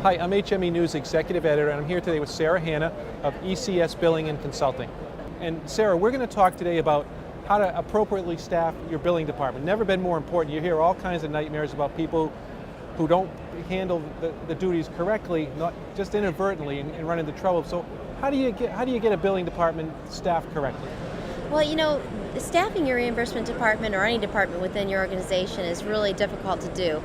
Hi, I'm HME News Executive Editor, and I'm here today with Sarah Hanna of ECS Billing and Consulting. And Sarah, we're going to talk today about how to appropriately staff your billing department. Never been more important. You hear all kinds of nightmares about people who don't handle the duties correctly, not just inadvertently, and run into trouble. So how do you get a billing department staffed correctly? Well, staffing your reimbursement department or any department within your organization is really difficult to do.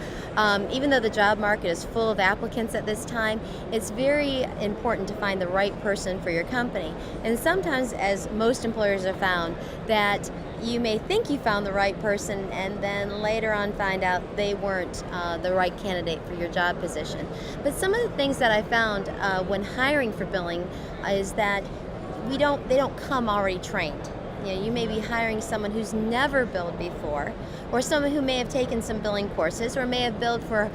Even though the job market is full of applicants at this time, it's very important to find the right person for your company. And sometimes, as most employers have found, that you may think you found the right person and then later on find out they weren't the right candidate for your job position. But some of the things that I found when hiring for billing is that they don't come already trained. You may be hiring someone who's never billed before, or someone who may have taken some billing courses, or may have billed for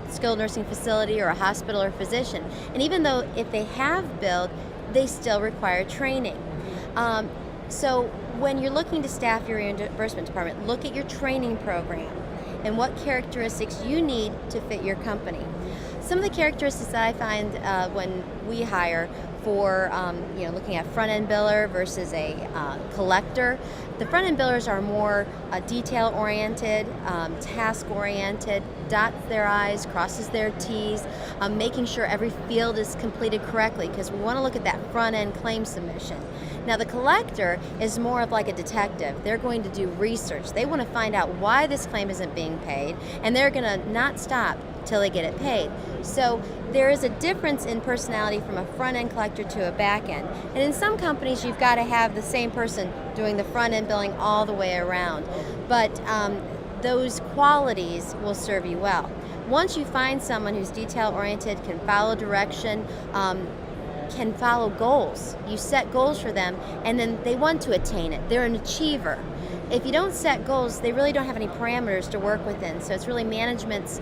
skilled nursing facility or a hospital or physician. And even though if they have billed, they still require training. So when you're looking to staff your reimbursement department, look at your training program and what characteristics you need to fit your company. Some of the characteristics that I find when we hire for looking at front-end biller versus a collector. The front-end billers are more detail-oriented, task-oriented, dots their I's, crosses their T's, making sure every field is completed correctly, because we want to look at that front-end claim submission. Now the collector is more of like a detective. They're going to do research. They want to find out why this claim isn't being paid, and they're going to not stop till they get it paid. So there is a difference in personality from a front-end collector to a back-end. And in some companies, you've got to have the same person doing the front-end billing all the way around. But those qualities will serve you well. Once you find someone who's detail-oriented, can follow direction, can follow goals. You set goals for them, and then they want to attain it. They're an achiever. If you don't set goals, they really don't have any parameters to work within. So it's really management's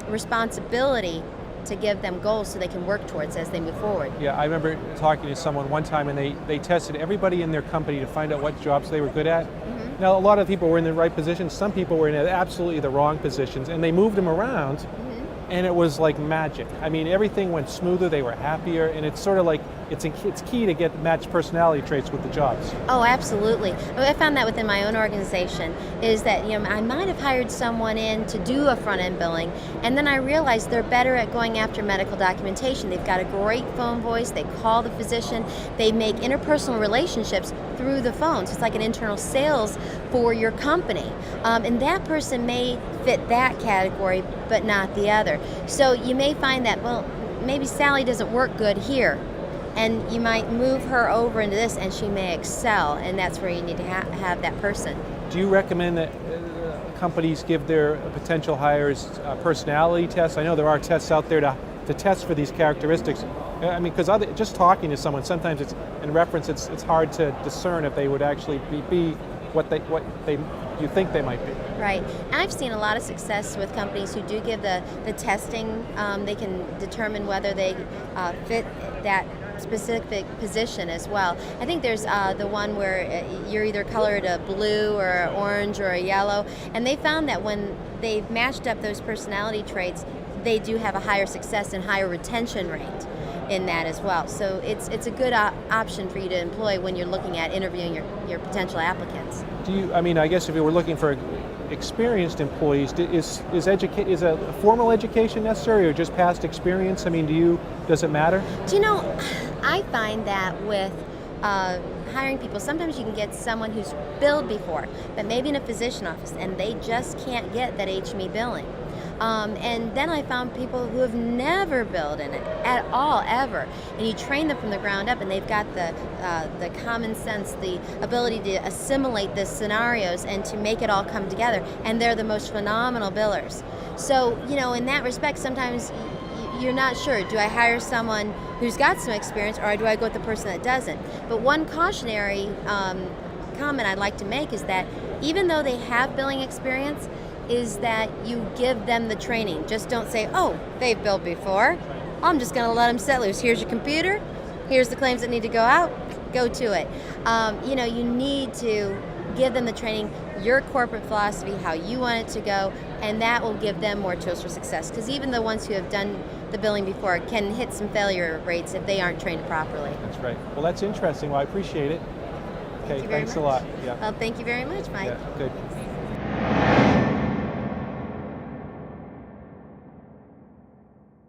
responsibility to give them goals so they can work towards as they move forward. Yeah, I remember talking to someone one time, and they tested everybody in their company to find out what jobs they were good at. Mm-hmm. Now, a lot of people were in the right positions. Some people were in absolutely the wrong positions, and they moved them around. Mm-hmm. And it was like magic. I mean, everything went smoother, they were happier, and it's sort of like, it's key to get matched personality traits with the jobs. Oh, absolutely. I found that within my own organization, is that I might have hired someone in to do a front-end billing, and then I realized they're better at going after medical documentation. They've got a great phone voice, they call the physician, they make interpersonal relationships through the phone. So it's like an internal sales for your company. And that person may fit that category, but not the other. So you may find that, well, maybe Sally doesn't work good here, and you might move her over into this and she may excel, and that's where you need to have that person. Do you recommend that companies give their potential hires personality tests? I know there are tests out there to test for these characteristics. I mean, because just talking to someone, sometimes it's hard to discern if they would actually be what you think they might be. Right. And I've seen a lot of success with companies who do give the testing. They can determine whether they fit that specific position as well. I think there's the one where you're either colored a blue or an orange or a yellow, and they found that when they've matched up those personality traits, they do have a higher success and higher retention rate in that as well. So it's a good option for you to employ when you're looking at interviewing your potential applicants. I guess if you were looking for experienced employees, is a formal education necessary, or just past experience? I mean, does it matter? I find that with hiring people, sometimes you can get someone who's billed before, but maybe in a physician office, and they just can't get that HME billing. And then I found people who have never billed in it at all, ever. And you train them from the ground up, and they've got the common sense, the ability to assimilate the scenarios and to make it all come together. And they're the most phenomenal billers. So, in that respect, sometimes you're not sure. Do I hire someone who's got some experience, or do I go with the person that doesn't? But one cautionary comment I'd like to make is that even though they have billing experience, is that you give them the training. Just don't say, oh, they've billed before, I'm just going to let them set loose. Here's your computer, here's the claims that need to go out, go to it. You need to give them the training, your corporate philosophy, how you want it to go, and that will give them more tools for success. Because even the ones who have done the billing before can hit some failure rates if they aren't trained properly. That's right. Well, that's interesting. Well, I appreciate it. Okay, Thank you very thanks a much. lot. Yeah. Well, thank you very much, Mike. Yeah, good.